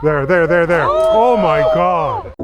There. Oh my God.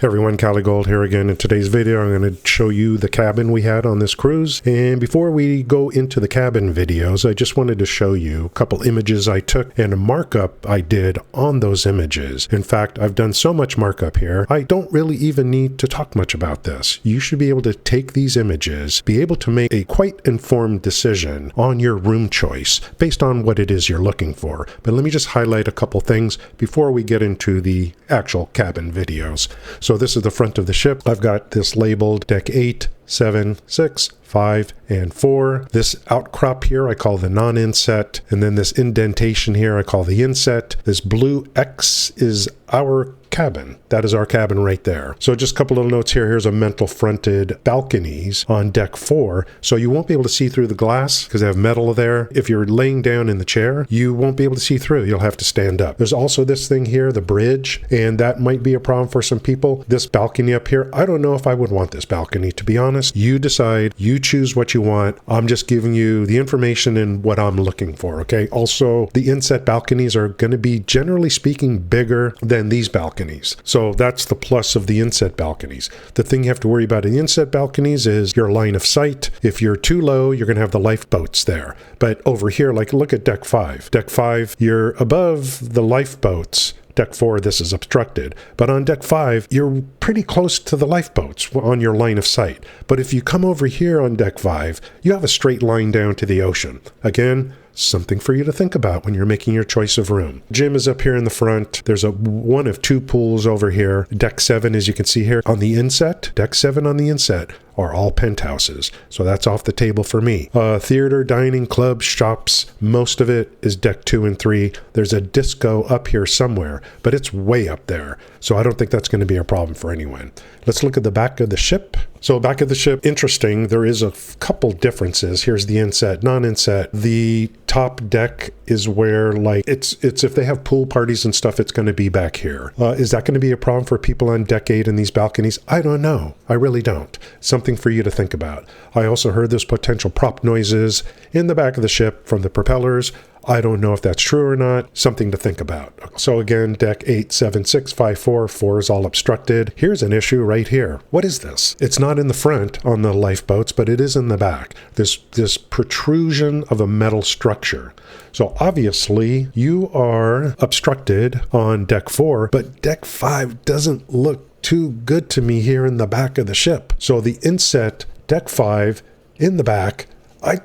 Hey everyone, Cali Gold here again. In today's video, I'm going to show you the cabin we had on this cruise. And before we go into the cabin videos, I just wanted to show you a couple images I took and a markup I did on those images. In fact, I've done so much markup here, I don't really even need to talk much about this. You should be able to take these images, be able to make a quite informed decision on your room choice based on what it is you're looking for. But let me just highlight a couple things before we get into the actual cabin videos. So this is the front of the ship. I've got this labeled deck 8, 7, 6, 5, and 4. This outcrop here I call the non-inset, and then this indentation here I call the inset. This blue X is our cabin. That is our cabin right there. So just a couple little notes here. Here's a mental fronted balconies on deck 4. So you won't be able to see through the glass because they have metal there. If you're laying down in the chair, you won't be able to see through. You'll have to stand up. There's also this thing here, the bridge, and that might be a problem for some people. This balcony up here, I don't know if I would want this balcony, to be honest. You decide, you choose what you want. I'm just giving you the information and what I'm looking for, okay? Also, the inset balconies are going to be, generally speaking, bigger than these balconies. So that's the plus of the inset balconies. The thing you have to worry about in the inset balconies is your line of sight. If you're too low, you're going to have the lifeboats there. But over here, like look at deck 5. Deck 5, you're above the lifeboats. Deck 4, this is obstructed. But on deck 5, you're pretty close to the lifeboats on your line of sight. But if you come over here on deck 5, you have a straight line down to the ocean. Again, something for you to think about when you're making your choice of room. Gym is up here in the front. There's one of 2 pools over here. Deck 7, as you can see here, on the inset, deck 7 on the inset are all penthouses. So that's off the table for me. Theater, dining, clubs, shops, most of it is deck 2 and 3. There's a disco up here somewhere, but it's way up there. So I don't think that's going to be a problem for anyone. Let's look at the back of the ship. So back of the ship, interesting, there is a couple differences. Here's the inset, non-inset. The top deck is where, like, it's if they have pool parties and stuff, it's going to be back here. Is that going to be a problem for people on deck 8 in these balconies? I don't know. I really don't. Something for you to think about. I also heard there's potential prop noises in the back of the ship from the propellers. I don't know if that's true or not. Something to think about. So again, deck 8, 7, 6, 5, 4. 4 is all obstructed. Here's an issue right here. What is this? It's not in the front on the lifeboats, but it is in the back. This protrusion of a metal structure. So obviously you are obstructed on deck 4, but deck 5 doesn't look too good to me here in the back of the ship. So the inset, deck 5 in the back, I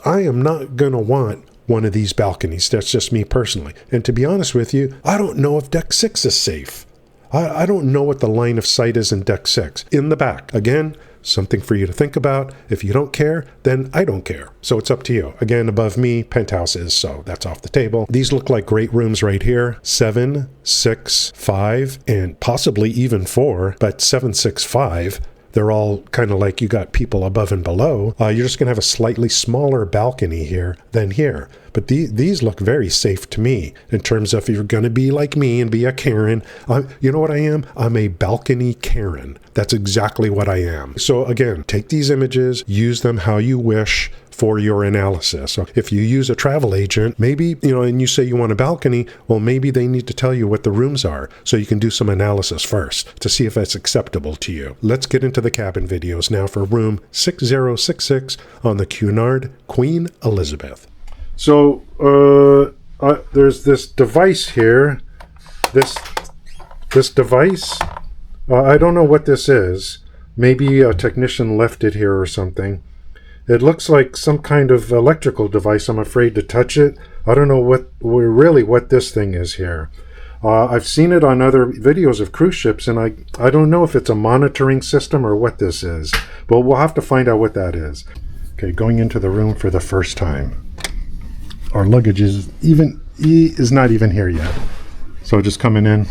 am not going to want one of these balconies. That's just me personally. And to be honest with you, I don't know if deck 6 is safe. I don't know what the line of sight is in deck 6. In the back, again, something for you to think about. If you don't care, then I don't care. So it's up to you. Again, above me, penthouses, so that's off the table. These look like great rooms right here. 7, 6, 5, and possibly even 4, but 7, 6, 5. They're all kind of like you got people above and below. You're just going to have a slightly smaller balcony here than here. But these look very safe to me in terms of if you're going to be like me and be a Karen. You know what I am? I'm a balcony Karen. That's exactly what I am. So again, take these images, use them how you wish for your analysis. So if you use a travel agent, maybe, and you say you want a balcony, well, maybe they need to tell you what the rooms are so you can do some analysis first to see if that's acceptable to you. Let's get into the cabin videos now for room 6066 on the Cunard Queen Elizabeth. So there's this device here, this device, I don't know what this is. Maybe a technician left it here or something. It looks like some kind of electrical device. I'm afraid to touch it. I don't know what this thing is here. I've seen it on other videos of cruise ships, and I don't know if it's a monitoring system or what this is, but we'll have to find out what that is. Okay, going into the room for the first time. Our luggage is not even here yet. So just coming in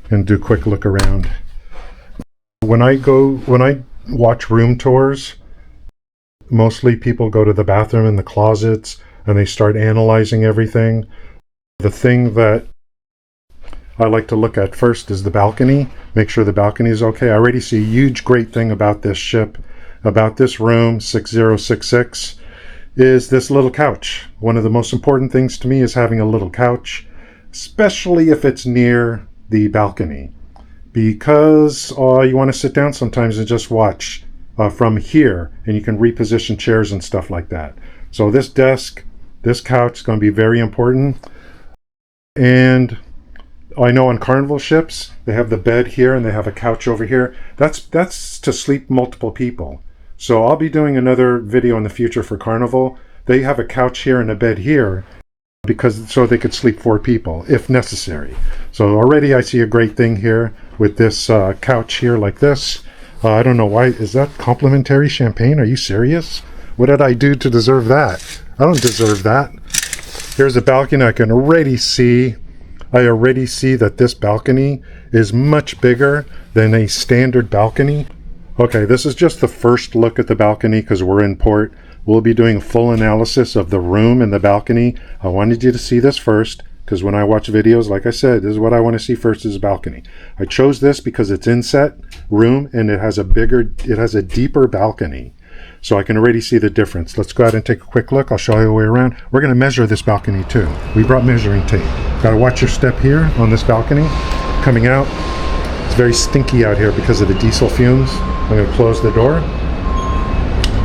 and do a quick look around. When I watch room tours, mostly people go to the bathroom and the closets and they start analyzing everything. The thing that I like to look at first is the balcony. Make sure the balcony is okay. I already see a huge great thing about this ship, about this room 6066, is this little couch. One of the most important things to me is having a little couch, especially if it's near the balcony, because you want to sit down sometimes and just watch from here, and you can reposition chairs and stuff like that. So this desk, this couch is going to be very important. And I know on Carnival ships, they have the bed here and they have a couch over here. That's to sleep multiple people. So I'll be doing another video in the future for Carnival. They have a couch here and a bed here, because so they could sleep 4 people if necessary. So already I see a great thing here with this couch here like this. I don't know why. Is that complimentary champagne? Are you serious? What did I do to deserve that? I don't deserve that. Here's a balcony. I already see that this balcony is much bigger than a standard balcony. Okay, this is just the first look at the balcony because we're in port. We'll be doing a full analysis of the room and the balcony. I wanted you to see this first because when I watch videos, like I said, this is what I want to see first, is a balcony. I chose this because it's inset room and it has a deeper balcony. So I can already see the difference. Let's go ahead and take a quick look. I'll show you the way around. We're going to measure this balcony too. We brought measuring tape. Got to watch your step here on this balcony. Coming out. It's very stinky out here because of the diesel fumes. I'm going to close the door.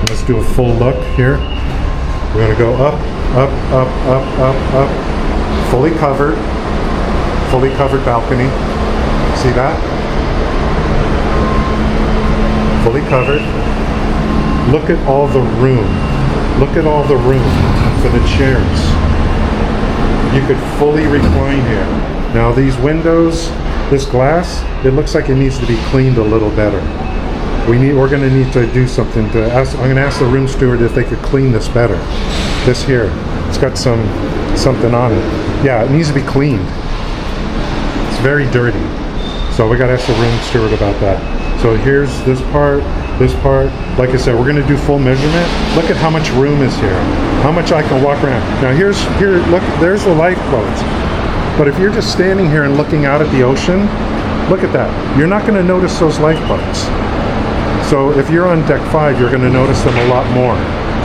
Let's do a full look here. We're going to go up, up, up, up, up, up. Fully covered balcony. See that? Fully covered. Look at all the room. Look at all the room for the chairs. You could fully recline here. Now these windows, this glass, it looks like it needs to be cleaned a little better. We're going to need to do something to ask. I'm going to ask the room steward if they could clean this better. This here, it's got something on it. Yeah, it needs to be cleaned. It's very dirty. So we got to ask the room steward about that. So here's this part. Like I said, we're going to do full measurement. Look at how much room is here. How much I can walk around. Now look, there's the lifeboats. But if you're just standing here and looking out at the ocean, look at that. You're not going to notice those lifeboats. So if you're on deck 5, you're going to notice them a lot more.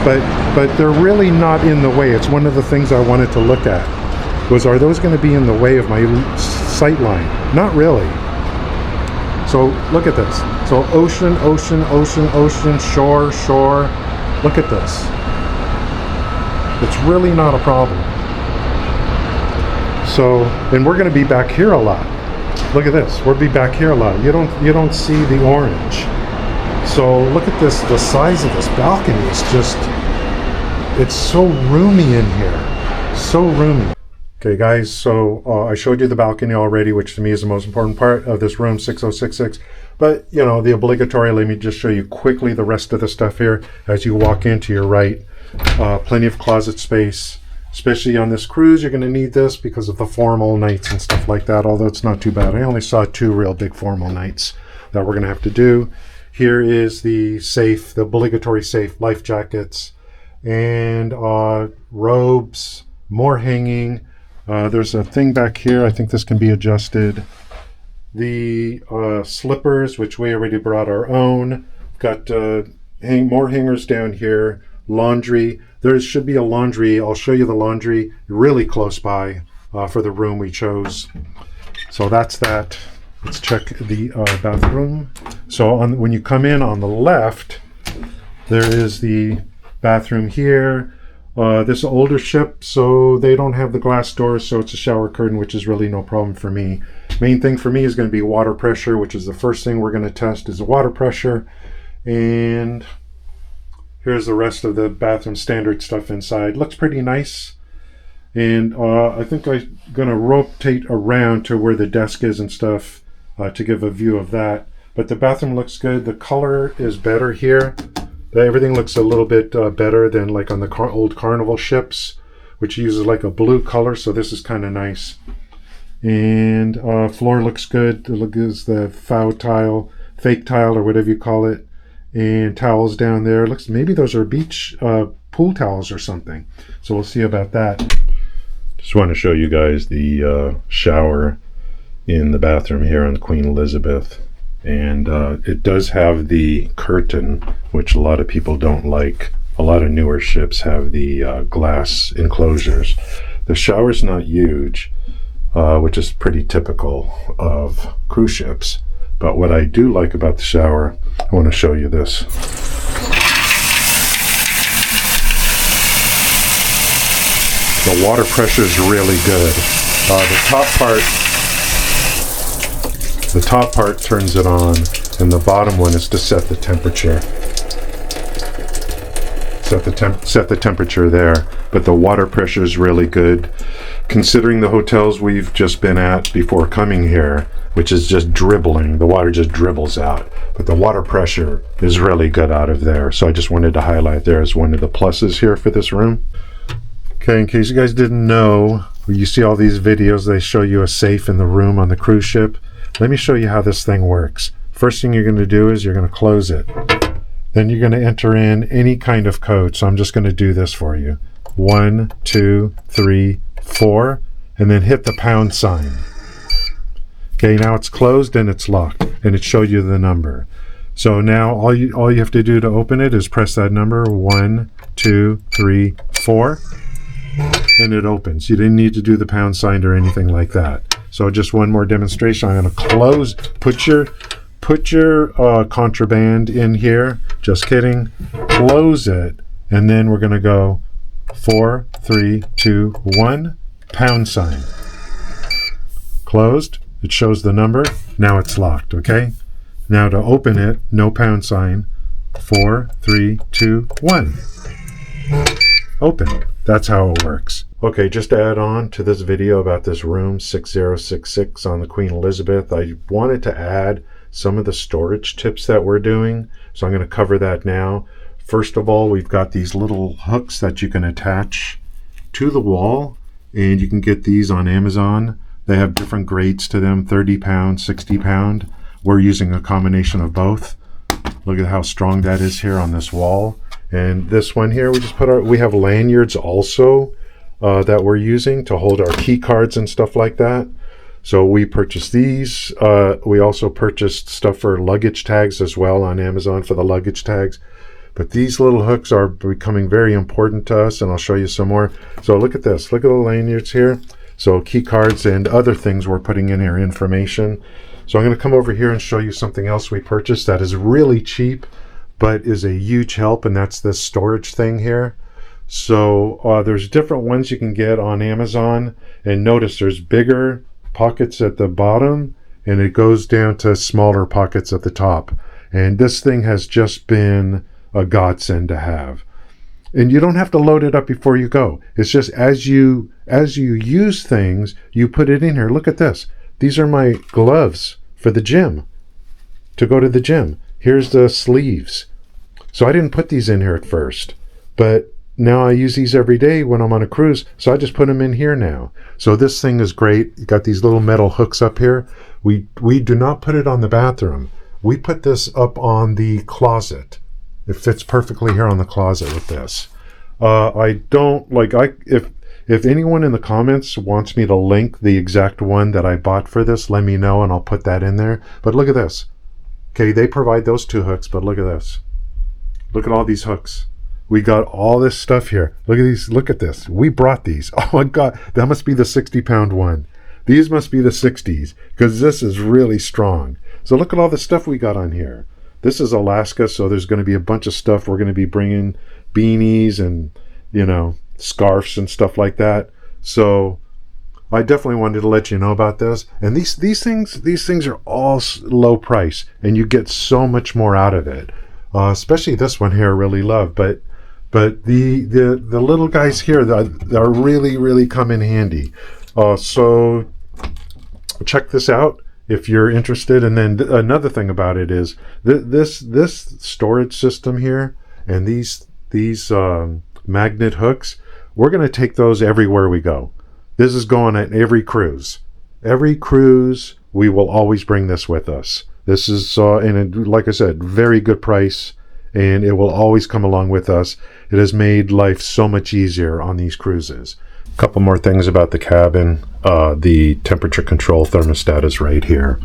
But they're really not in the way. It's one of the things I wanted to look at. Are those going to be in the way of my sight line? Not really. So look at this. So ocean, ocean, ocean, ocean, shore, shore. Look at this. It's really not a problem. So, and we're going to be back here a lot. Look at this. We'll be back here a lot. You don't see the orange. So look at this. The size of this balcony is just, it's so roomy in here. So roomy. Okay guys, so I showed you the balcony already, which to me is the most important part of this room 6066. But, you know, the obligatory, let me just show you quickly the rest of the stuff here. As you walk into your right, plenty of closet space. Especially on this cruise, you're going to need this because of the formal nights and stuff like that, although it's not too bad. I only saw 2 real big formal nights that we're going to have to do. Here is the safe, the obligatory safe, life jackets, and robes, more hanging. There's a thing back here. I think this can be adjusted. The slippers, which we already brought our own. Got more hangers down here. Laundry. There should be a laundry. I'll show you the laundry really close by for the room we chose. So that's that. Let's check the bathroom. So when you come in on the left, there is the bathroom here. This is an older ship, so they don't have the glass doors, so it's a shower curtain, which is really no problem for me. Main thing for me is going to be water pressure, which is the first thing we're going to test is the water pressure. And here's the rest of the bathroom standard stuff inside. Looks pretty nice. And I think I'm going to rotate around to where the desk is and stuff to give a view of that. But the bathroom looks good. The color is better here. Everything looks a little bit better than like on the old Carnival ships, which uses like a blue color. So this is kind of nice. And floor looks good. Look is the fake tile or whatever you call it. and towels down there. Looks, maybe those are beach pool towels or something. So we'll see about that. Just want to show you guys the shower in the bathroom here on the Queen Elizabeth. And it does have the curtain, which a lot of people don't like. A lot of newer ships have the glass enclosures. The shower's not huge, which is pretty typical of cruise ships. But what I do like about the shower, I want to show you this. The water pressure is really good. The top part turns it on, and the bottom one is to set the temperature. Set the temperature there, but the water pressure is really good. Considering the hotels we've just been at before coming here, which is just dribbling, the water just dribbles out, but the water pressure is really good out of there. So I just wanted to highlight there as one of the pluses here for this room. Okay, in case you guys didn't know, you see all these videos, they show you a safe in the room on the cruise ship. Let me show you how this thing works. First thing you're going to do is you're going to close it. Then you're going to enter in any kind of code. So I'm just going to do this for you. 1, 2, 3, 4, and then hit the pound sign. Okay, now it's closed and it's locked, and it showed you the number. So now all you have to do to open it is press that number, 1, 2, 3, 4, and it opens. You didn't need to do the pound sign or anything like that. So just one more demonstration. I'm going to close. Put your contraband in here. Just kidding. Close it, and then we're going to go 4, 3, 2, 1. Pound sign. Closed. It shows the number. Now it's locked. Okay. Now to open it, no pound sign. 4, 3, 2, 1. Open. That's how it works. Okay, just to add on to this video about this room 6066 on the Queen Elizabeth, I wanted to add some of the storage tips that we're doing. So I'm going to cover that now. First of all, we've got these little hooks that you can attach to the wall, and you can get these on Amazon. They have different grades to them, 30 pound, 60 pound. We're using a combination of both. Look at how strong that is here on this wall. And this one here, we have lanyards also that we're using to hold our key cards and stuff like that. So we purchased these. We also purchased stuff for luggage tags as well on Amazon for the luggage tags. But these little hooks are becoming very important to us, and I'll show you some more. So look at this. Look at the lanyards here. So key cards and other things we're putting in here, information. So I'm going to come over here and show you something else we purchased that is really cheap, but is a huge help, and that's this storage thing here. So there's different ones you can get on Amazon, and notice there's bigger pockets at the bottom, and it goes down to smaller pockets at the top. And this thing has just been a godsend to have. And you don't have to load it up before you go. It's just as you use things, you put it in here. Look at this. These are my gloves for the gym, to go to the gym. Here's the sleeves. So I didn't put these in here at first, but now I use these every day when I'm on a cruise, so I just put them in here now. So this thing is great. You got these little metal hooks up here. We do not put it on the bathroom. We put this up on the closet. It fits perfectly here on the closet with this. If anyone in the comments wants me to link the exact one that I bought for this, let me know and I'll put that in there. But look at this. Okay, they provide those two hooks, but look at this. Look at all these hooks. We got all this stuff here. Look at these. Look at this. We brought these. Oh my God, that must be the 60-pound one. These must be the 60s because this is really strong. So look at all the stuff we got on here. This is Alaska, so there's going to be a bunch of stuff. We're going to be bringing beanies and, scarves and stuff like that. So I definitely wanted to let you know about this. And these things are all low price, and you get so much more out of it. Especially this one here, I really love. But the little guys here that are really come in handy. So check this out if you're interested. And then another thing about it is this storage system here and these magnet hooks, we're going to take those everywhere we go. This is going at every cruise. Every cruise, we will always bring this with us. This is, and like I said, very good price. and it will always come along with us. It has made life so much easier on these cruises. A couple more things about the cabin. The temperature control thermostat is right here,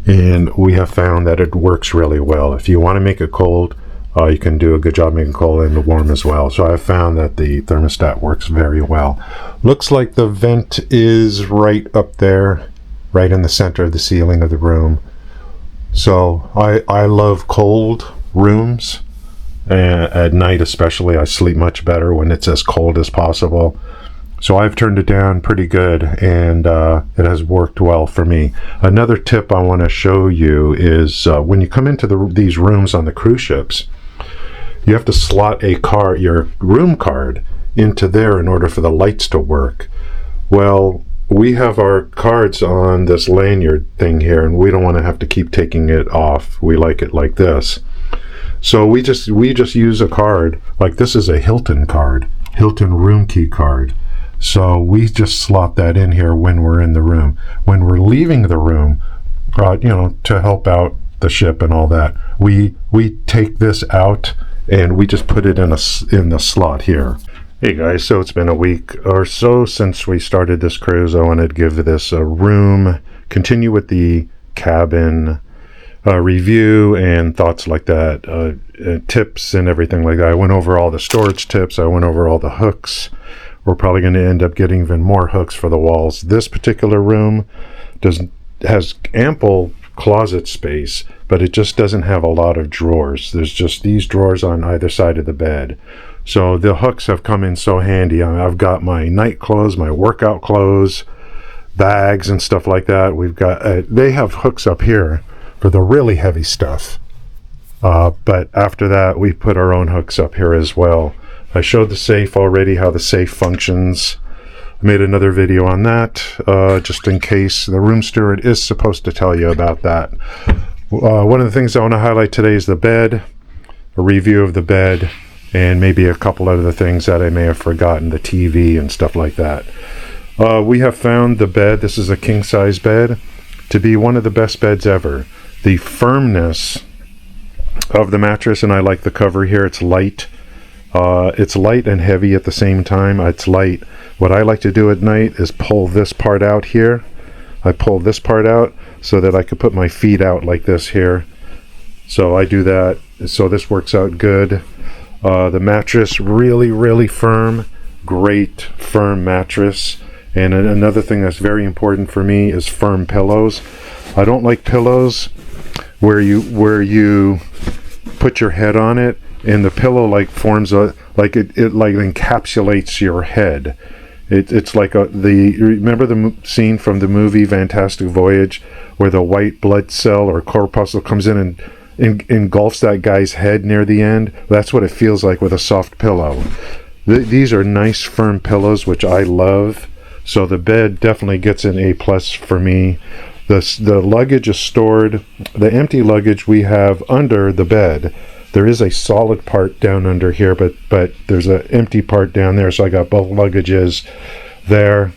and we have found that it works really well. If you want to make it cold, you can do a good job making cold and warm as well. So I've found that the thermostat works very well. Looks like the vent is right up there, right in the center of the ceiling of the room. So I love cold rooms, and at night especially. I sleep much better when it's as cold as possible. So I've turned it down pretty good, and it has worked well for me. Another tip I want to show you is when you come into these rooms on the cruise ships, you have to slot your room card into there in order for the lights to work. Well, we have our cards on this lanyard thing here, and we don't want to have to keep taking it off. We like it like this. So we just use a card, like this is a Hilton card, Hilton room key card. So we just slot that in here when we're in the room. When we're leaving the room, to help out the ship and all that, we take this out and we just put it in the slot here. Hey guys, so it's been a week or so since we started this cruise. I wanted to give this a continue with the cabin review and thoughts like that, tips and everything like that. I went over all the storage tips. I went over all the hooks. We're probably going to end up getting even more hooks for the walls. This particular room has ample closet space, but it just doesn't have a lot of drawers. There's just these drawers on either side of the bed. So the hooks have come in so handy. I've got my night clothes, my workout clothes, bags and stuff like that. We've got they have hooks up here for the really heavy stuff. But after that, we put our own hooks up here as well. I showed the safe already, how the safe functions. I made another video on that, just in case. The room steward is supposed to tell you about that. One of the things I want to highlight today is the bed, a review of the bed, and maybe a couple other things that I may have forgotten, the TV and stuff like that. We have found the bed, this is a king-size bed, to be one of the best beds ever. The firmness of the mattress, and I like the cover here, it's light. It's light and heavy at the same time. It's light. What I like to do at night is pull this part out here. I pull this part out so that I could put my feet out like this here. So I do that. So this works out good. The mattress, really, really firm. Great firm mattress. And another thing that's very important for me is firm pillows. I don't like pillows where you put your head on it and the pillow forms it encapsulates your head. It's like remember the scene from the movie Fantastic Voyage where the white blood cell or corpuscle comes in and engulfs that guy's head near the end? That's what it feels like with a soft pillow. These are nice firm pillows, which I love. So the bed definitely gets an A+ for me. The luggage is stored. The empty luggage we have under the bed. There is a solid part down under here, but there's an empty part down there, so I got both luggages there.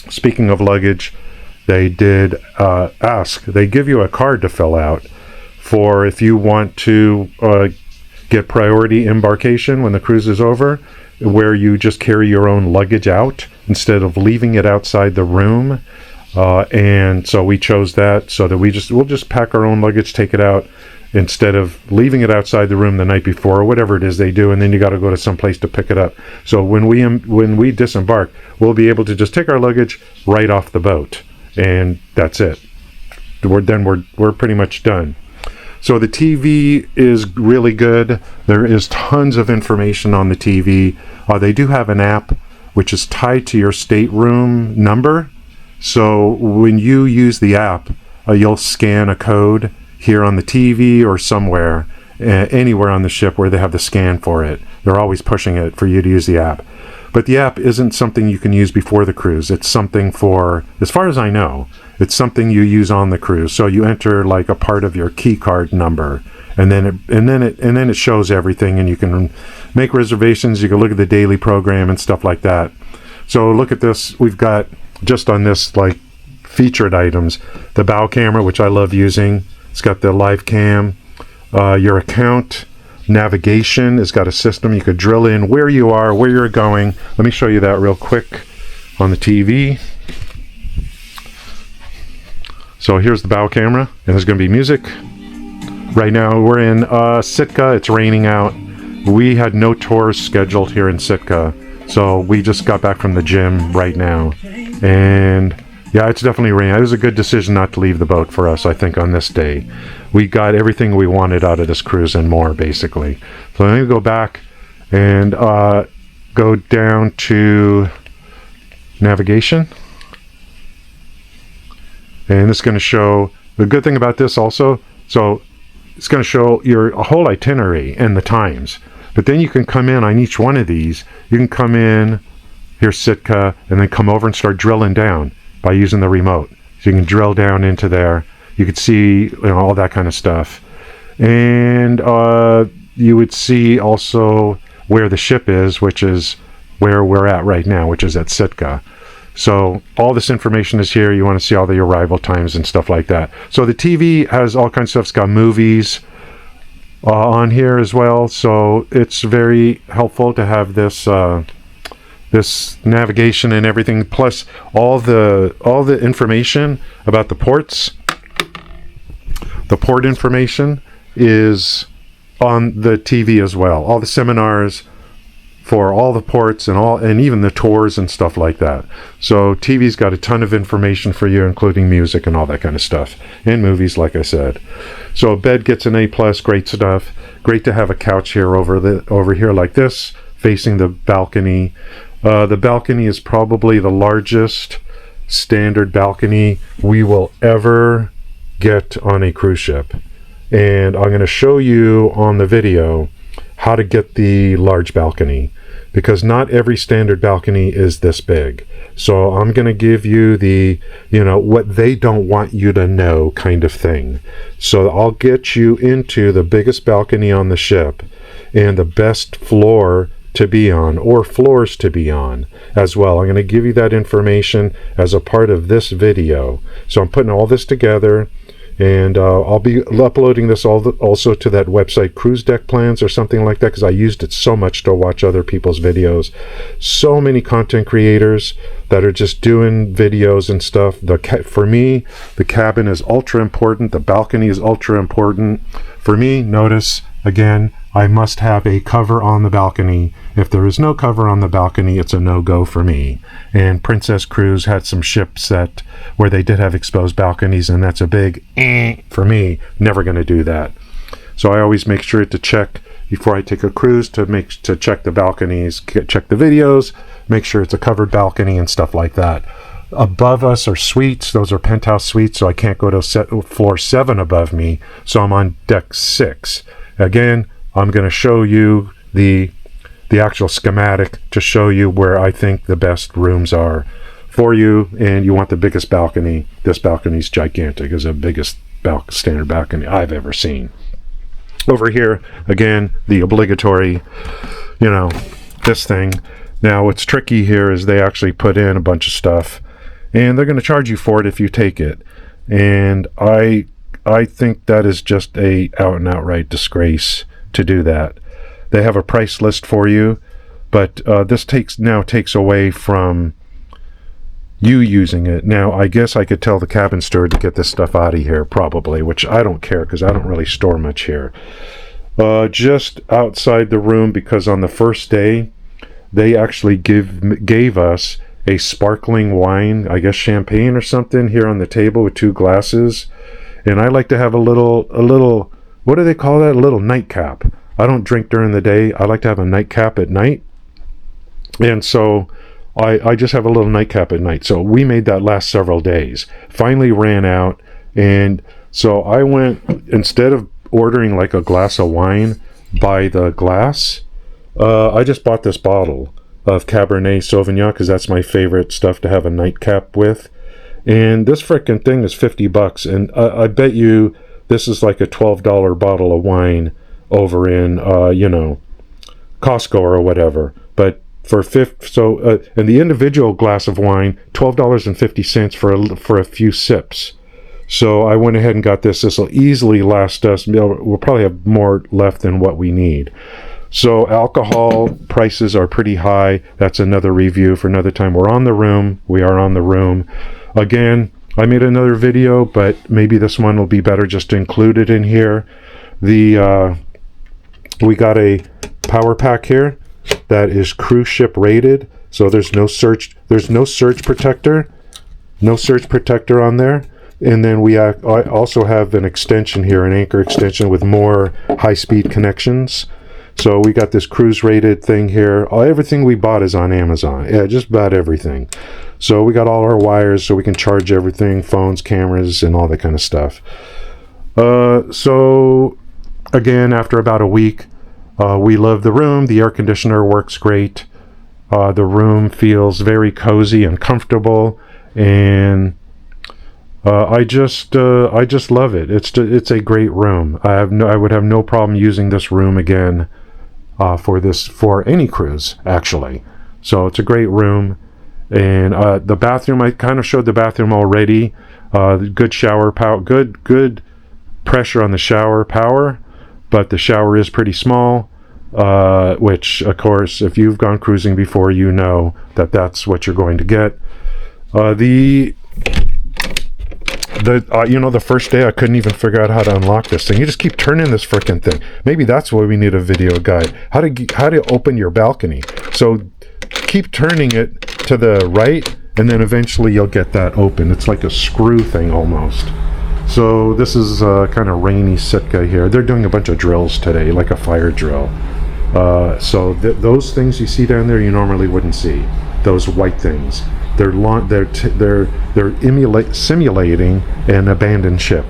Speaking of luggage, they did they give you a card to fill out for if you want to get priority embarkation when the cruise is over, where you just carry your own luggage out instead of leaving it outside the room. And so we chose that so that we'll just pack our own luggage, take it out, instead of leaving it outside the room the night before or whatever it is they do, and then you got to go to some place to pick it up. So when we disembark, we'll be able to just take our luggage right off the boat, and that's it. We're pretty much done. So the TV is really good. There is tons of information on the TV. They do have an app which is tied to your stateroom number. So when you use the app, you'll scan a code here on the TV or somewhere, anywhere on the ship where they have the scan for it. They're always pushing it for you to use the app. But the app isn't something you can use before the cruise. It's something for, as far as I know, it's something you use on the cruise. So you enter like a part of your key card number, and then it shows everything, and you can make reservations. You can look at the daily program and stuff like that. So look at this. We've got just on this featured items, the bow camera, which I love using. It's got the live cam, your account, navigation. It's got a system you could drill in where you are, where you're going. Let me show you that real quick on the TV. So here's the bow camera, and there's going to be music. Right now we're in Sitka. It's raining out. We had no tours scheduled here in Sitka, so we just got back from the gym right now. And yeah, it's definitely raining. It was a good decision not to leave the boat for us, I think, on this day. We got everything we wanted out of this cruise and more, basically. So I'm going to go back and go down to navigation. And it's going to show, the good thing about this also, so it's going to show your whole itinerary and the times. But then you can come in on each one of these. You can come in, here's Sitka, and then come over and start drilling down by using the remote. So you can drill down into there. You could see, all that kind of stuff. And you would see also where the ship is, which is where we're at right now, which is at Sitka. So all this information is here. You want to see all the arrival times and stuff like that. So the TV has all kinds of stuff. It's got movies on here as well. So it's very helpful to have this this navigation and everything, plus all the information about the ports. The port information is on the TV as well. All the seminars for all the ports and even the tours and stuff like that. So TV's got a ton of information for you, including music and all that kind of stuff, and movies, like I said. So bed gets an A+, great stuff. Great to have a couch here over here like this, facing the balcony. The balcony is probably the largest standard balcony we will ever get on a cruise ship. And I'm going to show you on the video how to get the large balcony, because not every standard balcony is this big. So I'm going to give you the, what they don't want you to know kind of thing. So I'll get you into the biggest balcony on the ship and the best floor to be on, or floors to be on as well. I'm going to give you that information as a part of this video. So I'm putting all this together, and I'll be uploading this also to that website, Cruise Deck Plans or something like that, because I used it so much to watch other people's videos. So many content creators that are just doing videos and stuff. For me, the cabin is ultra important. The balcony is ultra important. For me, notice, again, I must have a cover on the balcony. If there is no cover on the balcony, it's a no-go for me. And Princess Cruise had some ships where they did have exposed balconies, and that's a big for me. Never going to do that. So I always make sure to check before I take a cruise to check the balconies, check the videos, make sure it's a covered balcony and stuff like that. Above us are suites. Those are penthouse suites, so I can't go to floor 7 above me. So I'm on deck 6. Again, I'm going to show you the actual schematic to show you where I think the best rooms are for you, and you want the biggest balcony. This balcony is gigantic. It's the biggest standard balcony I've ever seen. Over here, again, the obligatory, this thing. Now, what's tricky here is they actually put in a bunch of stuff, and they're going to charge you for it if you take it. And I think that is just a out and outright disgrace to do that. They have a price list for you, but this takes away from you using it. Now, I guess I could tell the cabin steward to get this stuff out of here, probably, which I don't care because I don't really store much here. Just outside the room, because on the first day, they actually gave us a sparkling wine, I guess champagne or something, here on the table with 2 glasses. And I like to have a little, what do they call that? A little nightcap. I don't drink during the day. I like to have a nightcap at night. And so I just have a little nightcap at night. So we made that last several days. Finally ran out. And so I went, instead of ordering like a glass of wine by the glass, I just bought this bottle of Cabernet Sauvignon, because that's my favorite stuff to have a nightcap with. And this frickin' thing is $50. And I bet you this is like a $12 bottle of wine over in, Costco or whatever. But for and the individual glass of wine, $12.50 for a few sips. So I went ahead and got this. This will easily last us. We'll probably have more left than what we need. So alcohol prices are pretty high. That's another review for another time. We're on the room. We are on the room. Again, I made another video, but maybe this one will be better just to include it in here. We got a power pack here that is cruise ship rated. So there's no surge protector. No surge protector on there. And then I also have an extension here, an anchor extension with more high-speed connections. So we got this cruise rated thing here. Everything we bought is on Amazon. Yeah, just about everything. So we got all our wires so we can charge everything, phones, cameras, and all that kind of stuff. So again, after about a week, we love the room. The air conditioner works great. The room feels very cozy and comfortable, and I just love it. It's a great room. I would have no problem using this room again for any cruise, actually. So it's a great room. And the bathroom, I kind of showed the bathroom already. Good shower power, good pressure on the shower power, but the shower is pretty small, which of course if you've gone cruising before, you know that that's what you're going to get. The first day I couldn't even figure out how to unlock this thing. You just keep turning this freaking thing. Maybe that's why we need a video guide. How to open your balcony. So keep turning it to the right, and then eventually you'll get that open. It's like a screw thing almost. So this is kind of rainy Sitka here. They're doing a bunch of drills today, like a fire drill. So those things you see down there, you normally wouldn't see. Those white things. They're simulating an abandoned ship.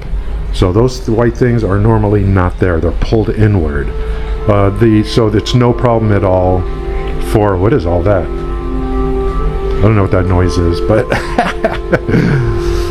So those white things are normally not there. They're pulled inward. So it's no problem at all for, what is all that? I don't know what that noise is, but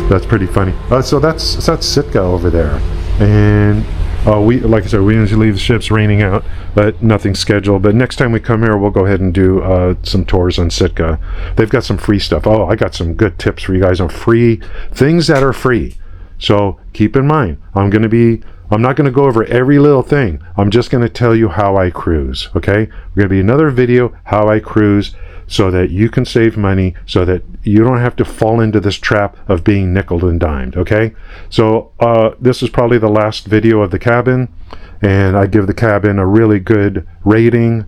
that's pretty funny. So that's Sitka over there. And like I said, we usually leave the ships raining out, but nothing's scheduled. But next time we come here, we'll go ahead and do some tours on Sitka. They've got some free stuff. Oh, I got some good tips for you guys on free things that are free. So keep in mind, I'm not going to go over every little thing. I'm just going to tell you how I cruise. Okay, we're going to be another video how I cruise, so that you can save money, so that you don't have to fall into this trap of being nickeled and dimed. Okay, so this is probably the last video of the cabin, and I give the cabin a really good rating.